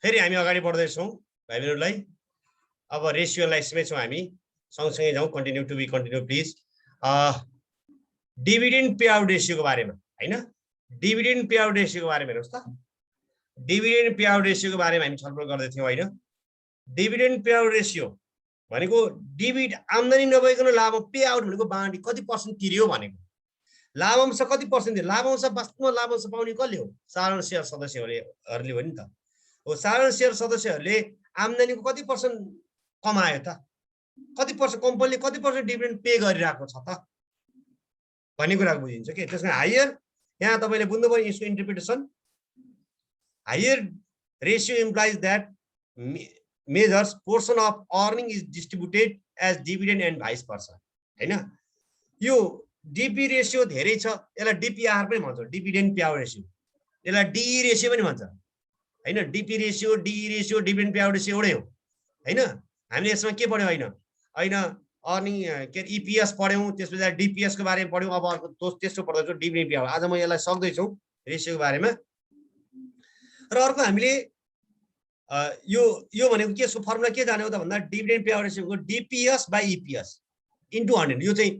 फेरि हामी अगाडि बढ्दै छौं भाइ बहिनीहरुलाई। अब रेशियोलाई यसमै छौं हामी, सँगसँगै जाउँ। Continue to be continue please. Dividend pay out रेशियोको बारेमा हैन, डिभिडेन्ड पे आउट रेशियोको बारेमा हेर्नुस् त। डिभिडेन्ड पे आउट रेशियोको बारेमा हामी छलफल गर्दै थियौं हैन। डिभिडेन्ड पे आउट रेशियो भनेको आम्दानी नभइकन लाभ पे आउट भनेको बाँडी कति पर्सेन्ट तिर्यो भनेको। लाभांश कति पर्सेन्ट दियो? लाभांश वास्तवमा लाभांश पाउने कसले हो? साधारण शेयर सदस्यहरूले हो नि त। हो, साधारण शेयर सदस्यहरूले आम्दानीको कति पर्सेन्ट कमायो त? कति पर्सेन्ट कम्पनीले कति पर्सेन्ट डिभिडेन्ड पे गरिरहेको छ त भन्ने कुरा बुझिन्छ के। त्यसमा हायर, यहाँ तपाईले बुझ्नुभयो यसको interpretation. Higher ratio implies that measures portion of earning is distributed as dividend and vice versa हैन। यो डीपी रेशियो धेरै छ, यसलाई डीपीआर पनि भन्छ, डिभिडेन्ड पे आउट रेशियो। यसलाई डीई रेशियो पनि भन्छ हैन। DP ratio, DE ratio, dividend pay out ratio एउटै हो हैन। हामीले यसमा के पढ्यौं हैन, अर्निङ के ईपीएस पढ्यौं, त्यसपछि डीपीएस को बारेमा पढ्यौं। अब अर्को तेस्रो पढ्दैछौ डिभिडेन्ड पे आउट। आज म यसलाई सक्दै छु रेशियोको बारेमा। र अर्को हामीले यो भनेको के सो फर्मुला के जाने हो त भन्दा डिभिडेन्ड पे आउट रेशियोको डीपीएस बाइ ईपीएस इन्टु 100। यो चाहिँ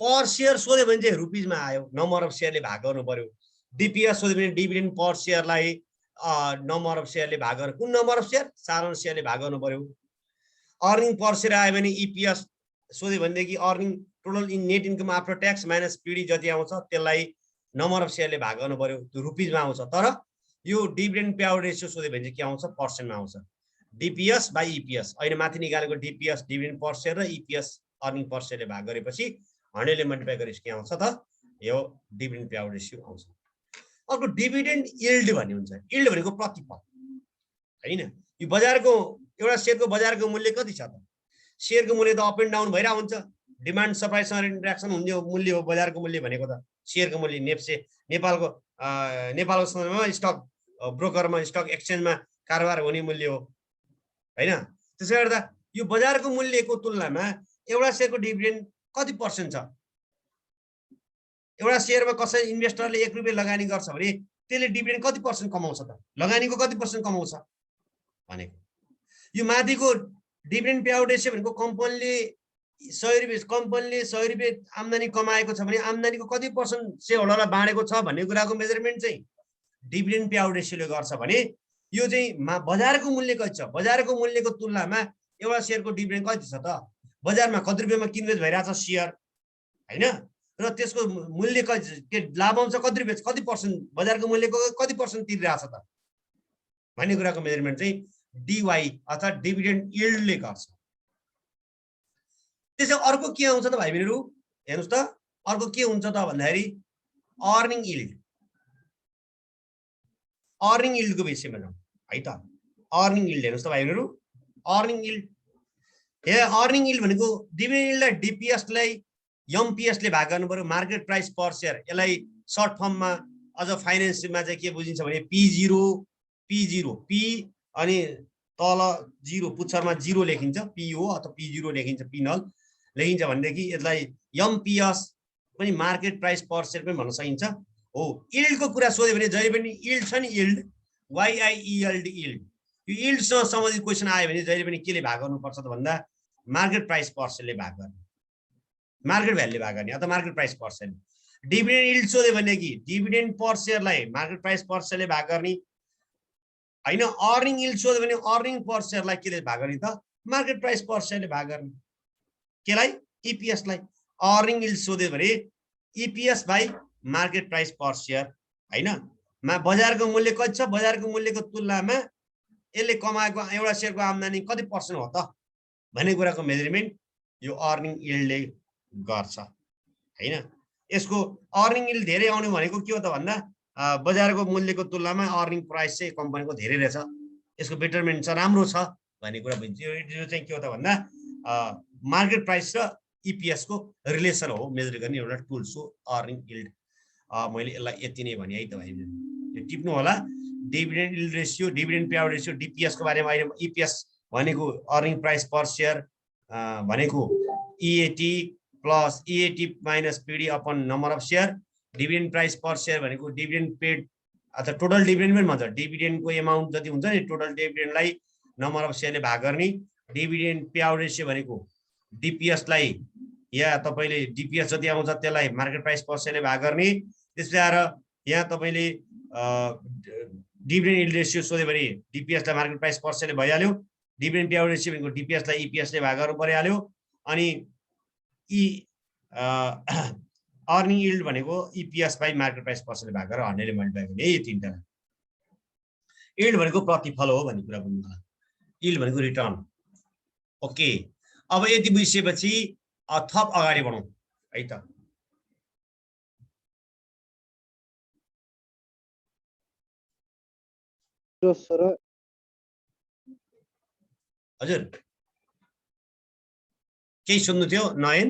पर शेयर सोध्यो भने चाहिँ रुपीजमा आयो, नम्बर अफ शेयरले भाग गर्नु पर्यो। डीपीएस सोध्यो भने डिभिडेन्ड पर शेयरलाई नम्बर अफ शेयरले भाग गर्नु, कुन नम्बर अफ शेयर? साधारण शेयरले भाग गर्नु पर्यो। अर्निङ पर शेयर आयो भने ईपीएस सोध्यो भनेदेखि earning total in net income after tax minus PD जति आउँछ त्यसलाई नम्बर अफ शेयरले भाग गर्नु पर्यो, त्यो रुपीजमा आउँछ। तर यो डिभिडेन्ड पे आउट रेशियो सोध्यो भने चाहिँ के आउँछ? पर्सेन्टमा आउँछ। डीपीएस बाइ ईपीएस, अहिले माथि निकालेको डीपीएस डिभिडेन्ड पर शेयर र ईपीएस अर्निङ पर शेयरले भाग गरेपछि 100 ले मल्टिप्लाई गरेपछि के आउँछ त? यो डिभिडेन्ड पे आउट रेशियो आउँछ। अर्को डिभिडेन्ड यील्ड भन्ने हुन्छ। यील्ड भनेको प्रतिफल हैन। यो बजारको एउटा शेयरको बजारको मूल्य कति छ त? शेयरको मूल्य त अप एन्ड डाउन भइरा हुन्छ। डिमान्ड सप्लाईसँग इन्टरेक्सन हुने मूल्य हो बजारको मूल्य भनेको त। शेयरको मूल्य नेप्से नेपालको सन्दर्भमा स्टक ब्रोकरमा स्टक एक्सचेन्जमा कारोबार हुने मूल्य हो हैन। त्यसैले गर्दा यो बजारको मूल्यको तुलनामा एउटा शेयरको डिभिडेन्ड कति पर्सेन्ट छ? एउटा शेयरमा कसै इन्भेस्टरले 1 रुपैयाँ लगानी गर्छ भने त्यसले डिभिडेन्ड कति पर्सेन्ट कमाउँछ त? लगानीको कति पर्सेन्ट कमाउँछ भनेको। यो माथिको डिभिडेन्ड पे आउट रेशियो भनेको कम्पनीले 100 रुपैयाँ आम्दानी कमाएको छ भने आम्दानीको कति पर्सेन्ट शेयरहोल्डरलाई बाँडेको छ भन्ने कुराको मेजरमेन्ट चाहिँ डिभिडेन्ड पे आउट रेशियोले गर्छ भने यो चाहिँ बजारको मूल्य कति छ? बजारको मूल्यको तुलनामा एउटा शेयरको डिभिडेन्ड कति छ त? बजारमा कति रुपैयाँमा किनबेच भइरहेछ शेयर हैन, र त्यसको मूल्य कति, लाभांश कति रुपैयाँ, कति पर्सेन्ट बजारको मूल्यको कति पर्सेन्ट तिरिरहेछ त भन्ने कुराको मेजरमेन्ट चाहिँ डीवाई अर्थात् डिभिडेन्ड यील्डले गर्छ। त्यसै अर्को के आउँछ त भाइ बहिनीहरु हेर्नुस् त। अर्को के हुन्छ त भन्दाखेरि अर्निङ यील्ड। अर्निङ यील्डको विषयमा जाउँ है त। अर्निङ यील्ड हेर्नुस् त भाइ बहिनीहरु, अर्निङ यील्ड। अर्निङ यील्ड भनेको डिभिडेन्ड यील्डलाई डीपीएसलाई एमपीएसले भाग गर्नु पर्यो, मार्केट प्राइस पर शेयर। यसलाई सर्ट फर्ममा अझ फाइनान्समा चाहिँ के बुझिन्छ भने P0 P अनि तल 0 पुच्छरमा 0 लेखिन्छ, PO अथवा P0 लेखिन्छ, P0 लेखिन्छ भनेदेखि यसलाई एमपीएस पनि मार्केट प्राइस पर शेयर पनि भन्न सकिन्छ हो। यील्डको कुरा सोध्यो भने जहिले पनि यील्ड छ नि, यील्ड YIELD यील्ड। यो यील्डसँग सम्बन्धित क्वेशन आयो भने जहिले पनि केले भाग गर्नुपर्छ त भन्दा मार्केट प्राइस पर शेयरले भाग गर्ने, मार्केट भ्यालुले भाग गर्ने अथवा market price per share. Dividend yield सोध्यो भनेदेखि डिभिडेन्ड पर शेयरलाई मार्केट प्राइस पर शेयरले भाग गर्ने हैन। अर्निङ यील्ड सोध्यो भने अर्निङ पर शेयरलाई केले भाग गर्ने त? मार्केट प्राइस पर शेयरले भाग गर्ने। केलाई? ईपीएस लाई। अर्निङ यील्ड सोध्यो भने EPS by market price per share हैन। बजारको मूल्य कति छ? बजारको मूल्यको तुलनामा यसले कमाएको एउटा शेयरको आम्दानी कति पर्सेन्ट हो त भन्ने कुराको मेजरमेन्ट यो अर्निङ यील्डले गर्छ हैन। यसको अर्निङ यील्ड धेरै आउने भनेको के हो त भन्दा बजारको मूल्यको तुलनामा अर्निङ प्राइस चाहिँ कम्पनीको धेरै रहेछ, यसको बेटरमेन्ट छ, राम्रो छ भन्ने कुरा बुझिन्छ। यो चाहिँ के हो त भन्दा मार्केट प्राइस र ईपीएस को रिलेसन हो, मेजर गर्ने एउटा टुल हो अर्निङ यील्ड। मैले यसलाई यति नै भने है त भाइ, यो टिप्नु होला। Dividend yield ratio, dividend pay out ratio, DPS को बारेमा अहिले ईपीएस भनेको अर्निङ प्राइस पर शेयर भनेको EAT plus EAT minus PD upon number of share. Dividend price per share भनेको डिभिडेन्ड पेड अथवा टोटल डिभिडेन्ड पनि भन्छ डिभिडेन्डको एमाउन्ट जति हुन्छ नि टोटल डिभिडेन्डलाई नम्बर अफ सेयरले भाग गर्ने डिभिडेन्ड पेआउट रेसियो भनेको डिपिएसलाई या तपाईले डिपिएस जति आउँछ त्यसलाई मार्केट प्राइस पर सेयरले भाग गर्ने त्यसपछि आएर यहाँ तपाईले डिभिडेन्ड यील्ड रेसियो सोध्यो भने डिपिएसलाई मार्केट प्राइस पर सेयरले भइहाल्यो डिभिडेन्ड पेआउट रेसियो भनेको डिपिएसलाई इपिएसले भाग गर्नु परिहाल्यो अनि अर्निङ यील्ड भनेको इपिएस बाइ मार्केट प्राइस पर सेयरले भाग गरेर 100 ले मल्टिप्लाई गर्ने यही तीनटा यील्ड भनेको प्रतिफल हो भन्ने कुरा बुझ्नु होला यील्ड भनेको रिटर्न ओके अब यति बुझिसकेपछि थप अगाडि बढौं है त सर हजुर केही सुन्नु थियो नयन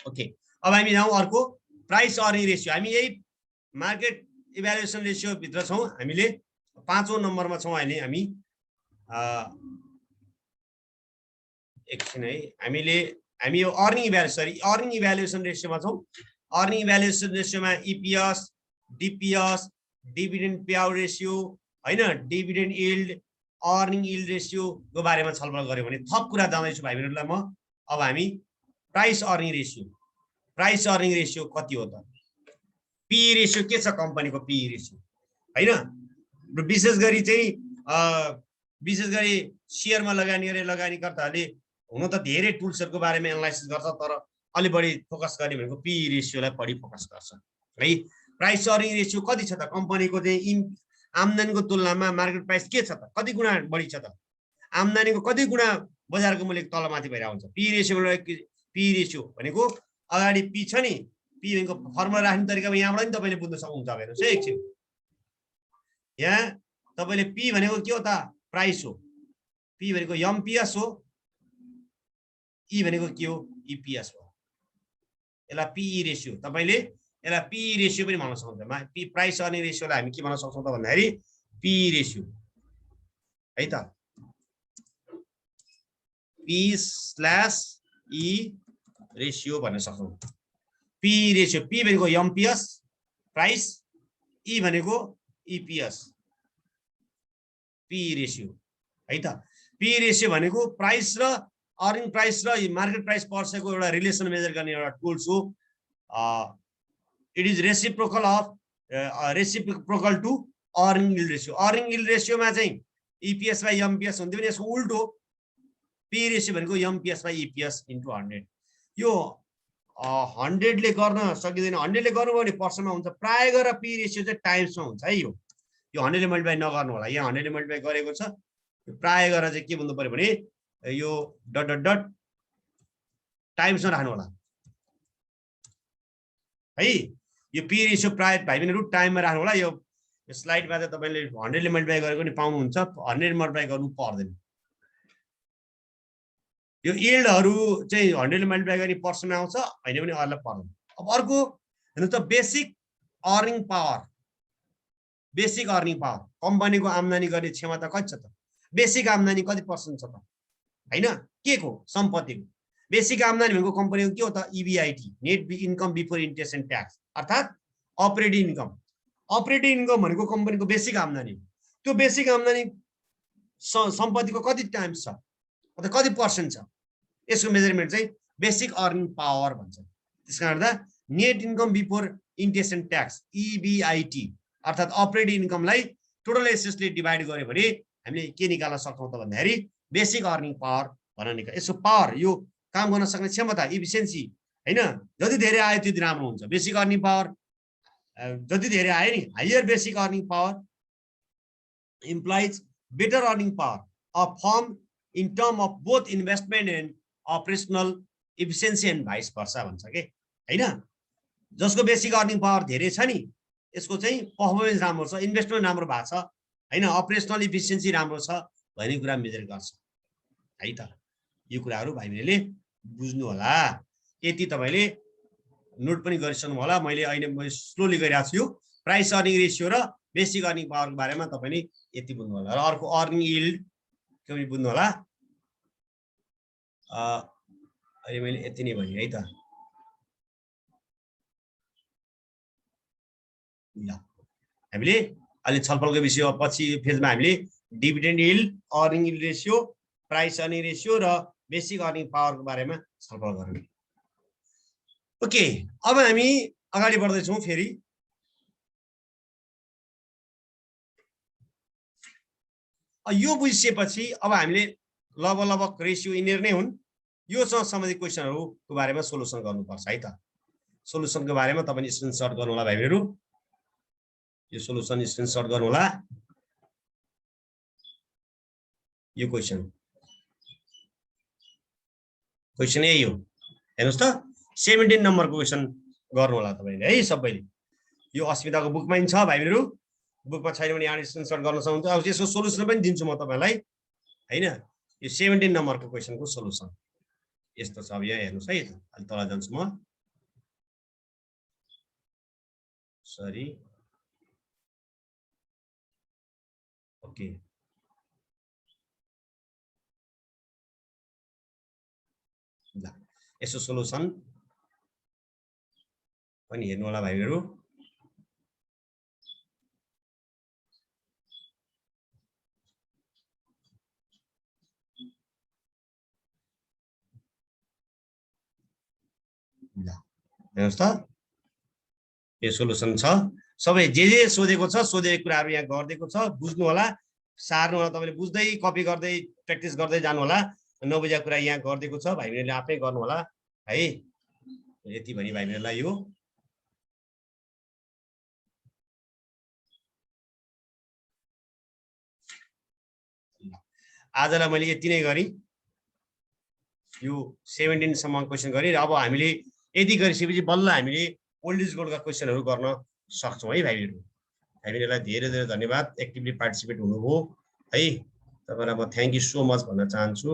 ओके अब हामी जाउँ अर्को प्राइस अर्निङ रेशियो हामी यही मार्केट इभ्यालुएसन रेशियो भित्र छौं हामीले 5औं नम्बरमा छौं अहिले हामी एकछिन है हामी यो अर्निङ इभ्यालुएसन रेशियोमा छौं अर्निङ इभ्यालुएसन रेशियोमा EPS DPS dividend payout ratio हैन dividend yield earning yield ratio को बारेमा छलफल गर्यौं भने थप कुरा जान्दैछु भाइ बहिनीहरुलाई म अब हामी प्राइस अर्निङ रेशियो कति हो त पी रेशियो के छ कम्पनीको पी रेशियो हैन विशेष गरी शेयरमा लगानी गरे लगानीकर्ताहरूले हुन त धेरै टुल्सहरुको बारेमा एनालाइसिस गर्छ तर अलि बढी फोकस गर्ने भनेको पी रेशियोलाई बढी फोकस गर्छ है प्राइस अर्निङ रेशियो कति छ त कम्पनीको चाहिँ आम्दानीको तुलनामा मार्केट प्राइस के छ त कति गुणा बढी छ त आम्दानीको कति गुणा बजारको मूल्य तलमाथि भइरा हुन्छ पी रेशियो भनेको अगाडि पी छ नि पी भनेको फर्मुला राख्ने तरिकामा यहाँबाट नि तपाईले बुझ्न सक्नुहुन्छ हेर्नुस् है एकछिन यहाँ तपाईले पी भनेको के हो त प्राइस हो पी भनेको एमपीएस हो ई भनेको के हो ईपीएस हो यसलाई पीई रेशियो तपाईले यसलाई पी रेशियो पनि भन्न सक्नुहुन्छ पी प्राइस अर्निङ रेशियोलाई हामी के भन्न सक्छौं त भन्दाखेरि पी रेशियो है त P/E रेशियो भन्न सक्छौं पी रेशियो पी भनेको एमपीएस प्राइस ई भनेको ईपीएस पी रेशियो है त पी रेशियो भनेको प्राइस र अर्निङ प्राइस र मार्केट प्राइस पर शेयरको एउटा रिलेसन मेजर गर्ने एउटा टुल्स हो it is reciprocal to earning yield ratio earning yield रेशियोमा चाहिँ ईपीएस बाइ एमपीएस हुन्थ्यो भने यसको उल्टो पी रेशियो भनेको एमपीएस बाइ ईपीएस इन्टु 100 यो 100 ले गर्न सकिदैन 100 ले गर्नु भने पर्सेन्टमा हुन्छ प्राय गरेर पी रेशियो चाहिँ टाइम्समा हुन्छ है यो 100 ले मल्टिप्लाई नगर्नु होला यहाँ 100 ले मल्टिप्लाई गरेको छ प्राय गरेर चाहिँ के भन्नु पर्यो भने यो डट डट डट टाइम्समा राख्नु होला है यो पी रेशियो प्राय भाइ बहिनीहरु टाइममा राख्नु होला यो स्लाइडमा चाहिँ तपाईले 100 ले मल्टिप्लाई गरेको नि पाउनुहुन्छ 100 मल्टिप्लाई गर्नु पर्दैन यो यील्डहरु चाहिँ 100 ले मल्टिप्लाई गर्ने पर्सेन्ट आउँछ हैन भने अरूलाई पर्दैन अब अर्को हेर्नुस् त बेसिक अर्निङ पावर कम्पनीको आम्दानी गर्ने क्षमता कति छ त बेसिक आम्दानी कति पर्सेन्ट छ त हैन के को सम्पत्तिको बेसिक आम्दानी भनेको कम्पनीको के हो त EBIT net income before interest and tax अर्थात अपरेटिङ इन्कम भनेको कम्पनीको बेसिक आम्दानी त्यो बेसिक आम्दानी सम्पत्तिको कति टाइम्स छ अथवा कति पर्सेन्ट छ यसको मेजरमेन्ट चाहिँ बेसिक अर्निङ पावर भन्छ त्यसकारण गर्दा net income before interest and tax EBIT अर्थात अपरेटिङ इन्कमलाई टोटल एसेट्सले डिभाइड गर्यो भने हामीले के निकाल्न सक्छौं त भन्दाखेरि बेसिक अर्निङ पावर भन्न निकाल्छ यसको पावर यो काम गर्न सक्ने क्षमता इफिसिएन्सी हैन जति धेरै आयो त्यति राम्रो हुन्छ बेसिक अर्निङ पावर जति धेरै आयो नि higher basic earning power implies better earning power of firm in term of both investment and operational efficiency and vice versa भन्छ के हैन जसको बेसिक अर्निङ पावर धेरै छ नि यसको चाहिँ परफर्मेन्स राम्रो छ इन्भेस्टमेन्ट राम्रो भएको छ हैन अपरेसनल इफिसिएन्सी राम्रो छ भन्ने कुरा मेजर गर्छ है त यो कुराहरु भाइ बहिनीले बुझ्नु होला यति तपाईले नोट पनि गरिसक्नु होला मैले स्लोली गरिरहेको छु प्राइस अर्निङ रेशियो र बेसिक अर्निङ पावरको बारेमा तपाईले यति बुझ्नु होला र अर्को अर्निङ यील्ड के पनि बुझ्नु होला अहिले मैले यति नै भने है त ल हामीले अहिले छलफलको विषय पछि फेजमा हामीले dividend yield, earning yield ratio, price earning ratio र बेसिक अर्निङ पावरको बारेमा छलफल गरौँ। ओके, अब हामी अगाडि बढ्दै छौं। फेरि यो बुझिसकेपछि अब हामीले लगभग रेशियो यिनीहरू नै हुन्। योसँग सम्बन्धित क्वेसनहरूको बारेमा सोलुसन गर्नुपर्छ है त। सोलुसनको बारेमा तपाईले स्क्रिनशट गर्नु होला भाइहरु। यो सोलुसन स्क्रिनशट गर्नु होला। यो क्वेसन यही हो। हेर्नुस् त 17 नम्बरको क्वेसन गर्नु होला तपाईले है सबैले। यो अस्मिताको बुकमा नि छ भाइहरु। बुकमा छैन भने यहाँ स्क्रिनशट गर्न सक्नुहुन्छ। अब यसको सोलुसन पनि दिन्छु म तपाईलाई हैन। यो 17 नम्बरको क्वेसनको सोलुसन यस्तो छ। अब यहाँ हेर्नुस् है, अलि तल जान्छु म। सरी, ओके, ल यसो सोलुसन पनि हेर्नु होला भाइहरु। ल हेर्नुस् त, यो सोलुसन छ। सबै जे सोधेको छ सोधेको कुराहरु यहाँ गर्दिएको छ। बुझ्नु होला, सार्नु होला। तपाईले बुझ्दै कपी गर्दै प्र्याक्टिस गर्दै जानु होला। नबुझेको कुरा यहाँ गर्दिएको छ, भाइहरुले आफै गर्नु होला है। यति भनी भाइहरुलाई यो आजलाई मैले यति नै गरी यो 17 सम्म क्वेशन गरी। अब हामीले यदि गरिसकेपछि बल्ल हामीले ओल्ड इज गोल्डका क्वेशनहरु गर्न सक्छौं है भाइहरु। हामीलाई धेरै धेरै धन्यवाद एक्टिभली पार्टिसिपेट हुनुभयो है। तपाईलाई म थ्यांक यू सो मच भन्न चाहन्छु।